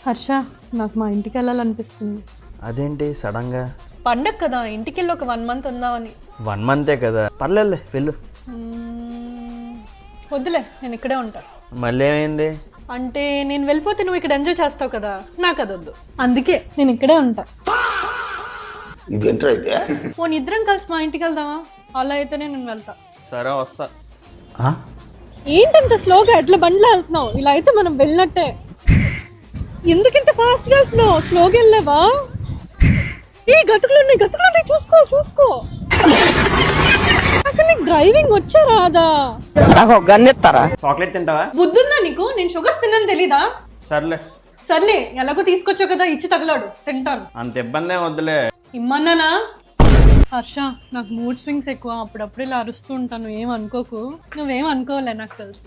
హర్ష, నాకు మా ఇంటికి వెళ్ళాలనిపిస్తుంది. అదేంటి సడన్గా? పండగ కదా, ఇంటికి వెళ్ళి ఒక 1 month ఉందామని. 1 month కదా, పర్లేదులే వెళ్ళు. వద్దులే, నేను ఇక్కడే ఉంటా. మళ్ళీ ఏమైంది? అంటే నేను వెళ్ళిపోతే నువ్వు ఇక్కడ ఎంజాయ్ చేస్తావు కదా, నాకు అది వద్దు. అందుకే నేను ఇక్కడే ఉంటా. పోనీ ఇద్దరం కలిసి మా ఇంటికి వెళ్దామా? అలా అయితేనే నేను వెళ్తా. సరే వస్తా. ఏంటంత స్లోగా ఎట్లా బండ్లో వెళ్తున్నావు? ఇలా అయితే మనం వెళ్ళినట్టే. ఎందుకు ఇంత ఫాస్ట్ గా వెళ్తున్నావు? స్లోగా వెళ్ళావా? ఏ గతుకులున్నాయి, చూసుకో చూసుకో. అసలు నీకు డ్రైవింగ్ వచ్చా రాదా? నాకు గన్నెత్తారా? చాక్లెట్ తింటావా? బుద్ధుందా నీకు? నేను షుగర్స్ తిన్నాను తెలీదా? సర్లే సర్లే, ఎలాగో తీసుకొచ్చావు కదా, ఇచ్చి తగలాడు, తింటాను. అంత ఇబ్బంది వద్దులే. ఇమ్మన్నానా? హర్ష, నాకు మూడ్ స్వింగ్స్ ఎక్కువ, అప్పుడప్పుడు ఇలా అరుస్తూ ఉంటాను, ఏం అనుకోకు. నువ్వేం అనుకోలే, నాకు తెలుసు.